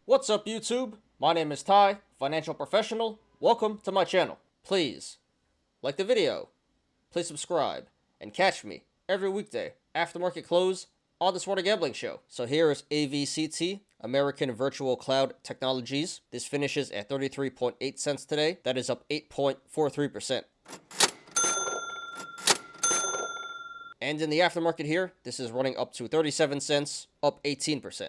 What's up, YouTube? My name is Ty, financial professional. Welcome to my channel. Please like the video, please subscribe, and catch me every weekday after market close on the Smarter Gambling Show. So here is AVCT, American Virtual Cloud Technologies. This finishes at 33.8 cents today. That is up 8.43%. And in the aftermarket here, this is running up to 37 cents, up 18%.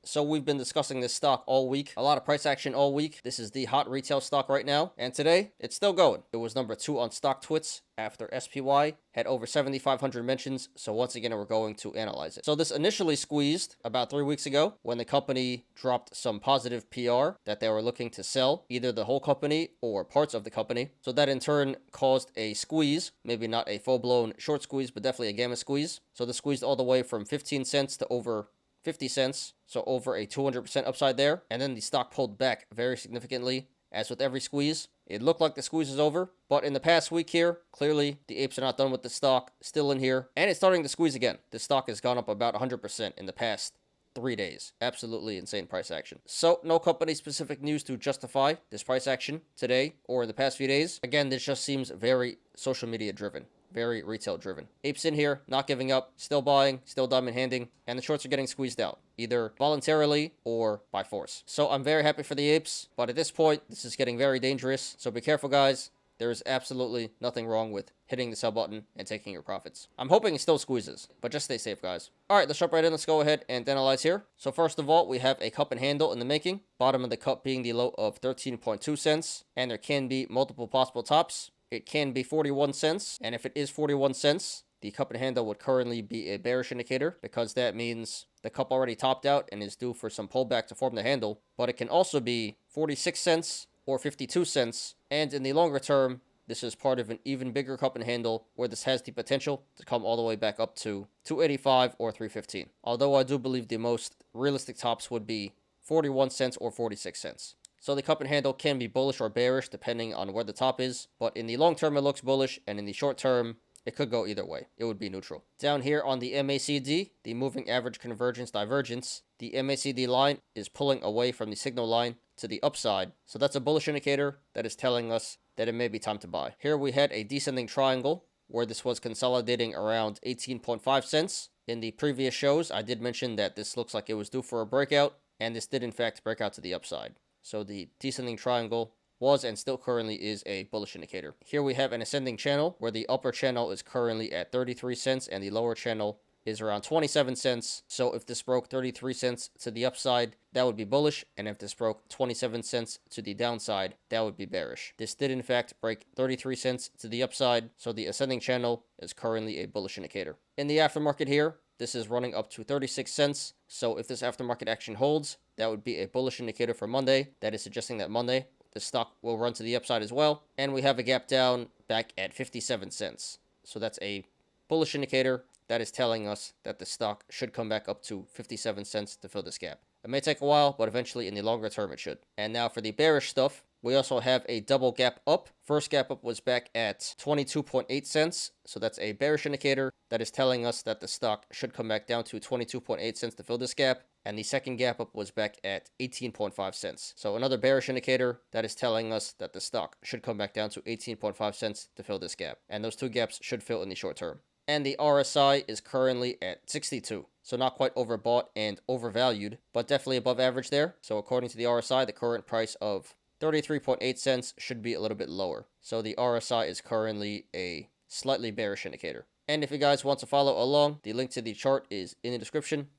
So we've been discussing this stock all week. A lot of price action all week. This is the hot retail stock right now. And today, it's still going. It was number 2 on StockTwits after SPY had over 7,500 mentions. So once again, we're going to analyze it. So this initially squeezed about 3 weeks ago when the company dropped some positive PR that they were looking to sell either the whole company or parts of the company. So that in turn caused a squeeze, maybe not a full-blown short squeeze, but definitely a gamma squeeze. So this squeezed all the way from 15 cents to over 50 cents, so over a 200% upside there. And then the stock pulled back very significantly. As with every squeeze, it looked like the squeeze is over, but in the past week here, clearly the apes are not done with the stock, still in here, and it's starting to squeeze again. The stock has gone up about 100% in the past 3 days. Absolutely insane price action. So no company specific news to justify this price action today or in the past few days. Again, this just seems very social media driven. Very retail driven. Apes in here, not giving up, still buying, still diamond handing, and the shorts are getting squeezed out, either voluntarily or by force. So I'm very happy for the apes, but at this point, this is getting very dangerous. So be careful, guys. There is absolutely nothing wrong with hitting the sell button and taking your profits. I'm hoping it still squeezes, but just stay safe, guys. All right, let's jump right in. Let's go ahead and analyze here. So first of all, we have a cup and handle in the making. Bottom of the cup being the low of 13.2 cents, and there can be multiple possible tops. It can be 41 cents, and if it is 41 cents, the cup and handle would currently be a bearish indicator because that means the cup already topped out and is due for some pullback to form the handle. But it can also be 46 cents or 52 cents, and in the longer term, this is part of an even bigger cup and handle where this has the potential to come all the way back up to 285 or 315. Although I do believe the most realistic tops would be 41 cents or 46 cents. So the cup and handle can be bullish or bearish depending on where the top is, but in the long term it looks bullish, and in the short term it could go either way. It would be neutral. Down here on the MACD, the moving average convergence divergence, the MACD line is pulling away from the signal line to the upside, so that's a bullish indicator that is telling us that it may be time to buy. Here we had a descending triangle where this was consolidating around 18.5 cents. In the previous shows, I did mention that this looks like it was due for a breakout, and this did in fact break out to the upside. So the descending triangle was and still currently is a bullish indicator. Here we have an ascending channel where the upper channel is currently at 33 cents and the lower channel is around 27 cents. So if this broke 33 cents to the upside, that would be bullish. And if this broke 27 cents to the downside, that would be bearish. This did in fact break 33 cents to the upside. So the ascending channel is currently a bullish indicator. In the aftermarket here, this is running up to 36 cents. So if this aftermarket action holds, that would be a bullish indicator for Monday. That is suggesting that Monday, the stock will run to the upside as well. And we have a gap down back at 57 cents. So that's a bullish indicator that is telling us that the stock should come back up to 57 cents to fill this gap. It may take a while, but eventually in the longer term it should. And now for the bearish stuff, we also have a double gap up. First gap up was back at 22.8 cents. So that's a bearish indicator that is telling us that the stock should come back down to 22.8 cents to fill this gap. And the second gap up was back at 18.5 cents. So another bearish indicator that is telling us that the stock should come back down to 18.5 cents to fill this gap. And those two gaps should fill in the short term. And the RSI is currently at 62. So not quite overbought and overvalued, but definitely above average there. So according to the RSI, the current price of 33.8 cents should be a little bit lower. So the RSI is currently a slightly bearish indicator. And if you guys want to follow along, the link to the chart is in the description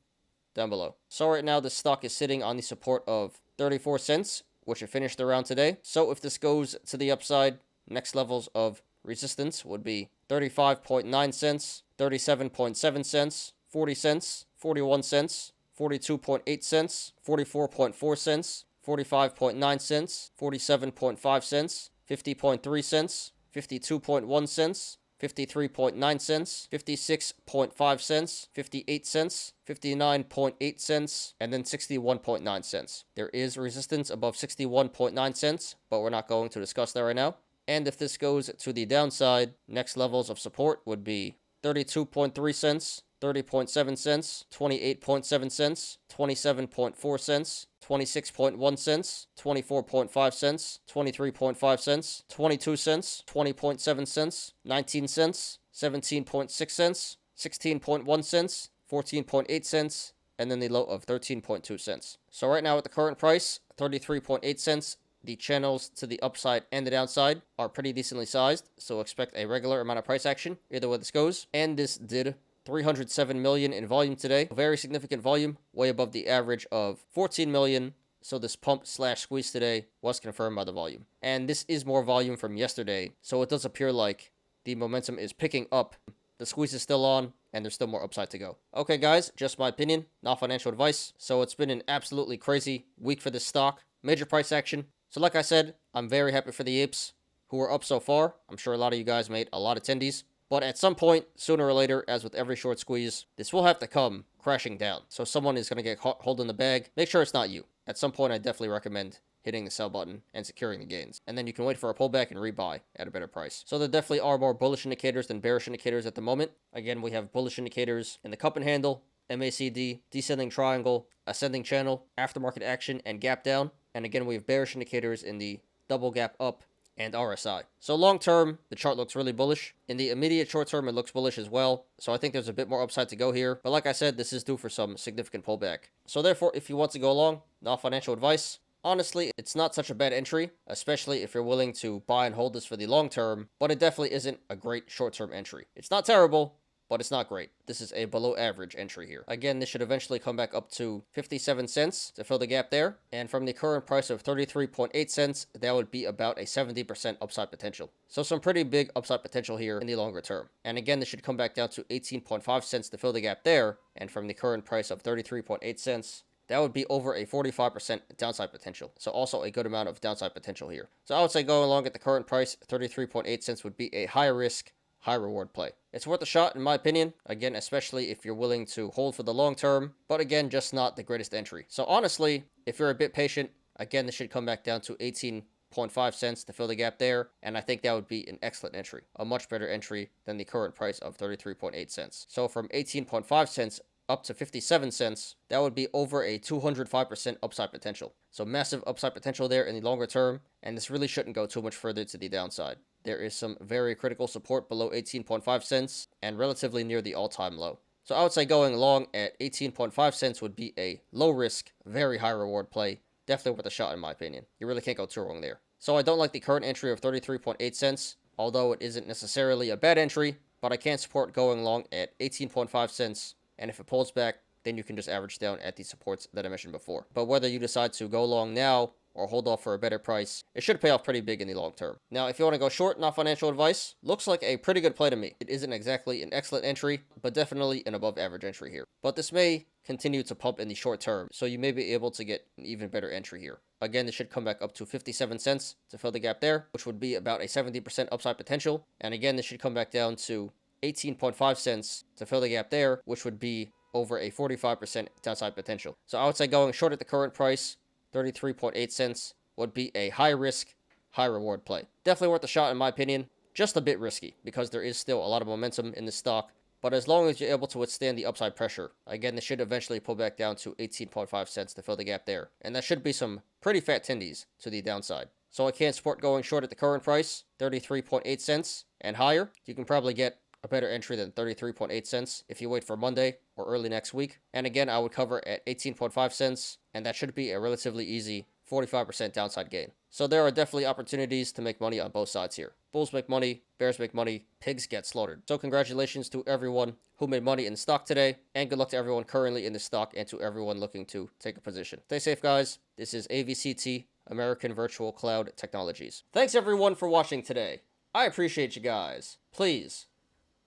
down below. So right now the stock is sitting on the support of 34 cents, which it finished around today. So if this goes to the upside, next levels of resistance would be 35.9 cents, 37.7 cents, 40 cents, 41 cents, 42.8 cents, 44.4 cents, 45.9 cents, 47.5 cents, 50.3 cents, 52.1 cents, 53.9 cents, 56.5 cents, 58 cents, 59.8 cents, and then 61.9 cents. There is resistance above 61.9 cents, but we're not going to discuss that right now. And if this goes to the downside, next levels of support would be 32.3 cents, 30.7 cents, 28.7 cents, 27.4 cents, 26.1 cents, 24.5 cents, 23.5 cents, 22 cents, 20.7 cents, 19 cents, 17.6 cents, 16.1 cents, 14.8 cents, and then the low of 13.2 cents. So right now at the current price, 33.8 cents, the channels to the upside and the downside are pretty decently sized, so expect a regular amount of price action either way this goes. And this did 307 million in volume today. A very significant volume, way above the average of 14 million. So this pump slash squeeze today was confirmed by the volume. And this is more volume from yesterday, so it does appear like the momentum is picking up. The squeeze is still on, and there's still more upside to go. Okay, guys, just my opinion, not financial advice. So it's been an absolutely crazy week for this stock. Major price action. So like I said, I'm very happy for the apes who are up so far. I'm sure a lot of you guys made a lot of tendies. But at some point, sooner or later, as with every short squeeze, this will have to come crashing down. So someone is going to get holding the bag. Make sure it's not you. At some point, I definitely recommend hitting the sell button and securing the gains. And then you can wait for a pullback and rebuy at a better price. So there definitely are more bullish indicators than bearish indicators at the moment. Again, we have bullish indicators in the cup and handle, MACD, descending triangle, ascending channel, aftermarket action, and gap down. And again, we have bearish indicators in the double gap up and RSI. So long term, the chart looks really bullish. In the immediate short term, it looks bullish as well. So I think there's a bit more upside to go here. But like I said, this is due for some significant pullback. So therefore, if you want to go long, not financial advice. Honestly, it's not such a bad entry, especially if you're willing to buy and hold this for the long term, but it definitely isn't a great short-term entry. It's not terrible, but it's not great. This is a below average entry here. Again, this should eventually come back up to 57 cents to fill the gap there. And from the current price of 33.8 cents, that would be about a 70% upside potential. So some pretty big upside potential here in the longer term. And again, this should come back down to 18.5 cents to fill the gap there. And from the current price of 33.8 cents, that would be over a 45% downside potential. So also a good amount of downside potential here. So I would say going along at the current price, 33.8 cents would be a high risk, high reward play. It's worth a shot in my opinion. Again, especially if you're willing to hold for the long term, but again, just not the greatest entry. So honestly, if you're a bit patient, again, this should come back down to 18.5 cents to fill the gap there. And I think that would be an excellent entry, a much better entry than the current price of 33.8 cents. So from 18.5 cents up to 57 cents, that would be over a 205% upside potential. So massive upside potential there in the longer term, and this really shouldn't go too much further to the downside. There is some very critical support below 18.5 cents and relatively near the all-time low. So I would say going long at 18.5 cents would be a low risk, very high reward play. Definitely worth a shot in my opinion. You really can't go too wrong there. So I don't like the current entry of 33.8 cents, although it isn't necessarily a bad entry, but I can't support going long at 18.5 cents. And if it pulls back, then you can just average down at the supports that I mentioned before. But whether you decide to go long now or hold off for a better price, it should pay off pretty big in the long term. Now, if you want to go short, not financial advice, looks like a pretty good play to me. It isn't exactly an excellent entry, but definitely an above average entry here. But this may continue to pump in the short term, so you may be able to get an even better entry here. Again, this should come back up to 57 cents to fill the gap there, which would be about a 70% upside potential. And again, this should come back down to 18.5 cents to fill the gap there, which would be over a 45% downside potential. So I would say going short at the current price, 33.8 cents, would be a high risk, high reward play. Definitely worth a shot in my opinion. Just a bit risky because there is still a lot of momentum in the stock. But as long as you're able to withstand the upside pressure, again, this should eventually pull back down to 18.5 cents to fill the gap there. And that should be some pretty fat tendies to the downside. So I can't support going short at the current price, 33.8 cents and higher. You can probably get a better entry than 33.8 cents if you wait for Monday or early next week. And again, I would cover at 18.5 cents, and that should be a relatively easy 45% downside gain. So there are definitely opportunities to make money on both sides here. Bulls make money, bears make money, pigs get slaughtered. So congratulations to everyone who made money in the stock today, and good luck to everyone currently in the stock and to everyone looking to take a position. Stay safe, guys. This is AVCT, American Virtual Cloud Technologies. Thanks everyone for watching today. I appreciate you guys. Please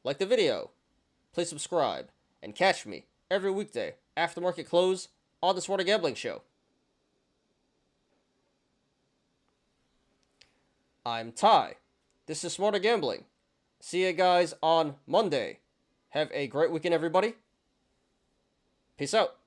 like the video, please subscribe, and catch me every weekday after market close on the Smarter Gambling Show. I'm Ty. This is Smarter Gambling. See you guys on Monday. Have a great weekend, everybody. Peace out.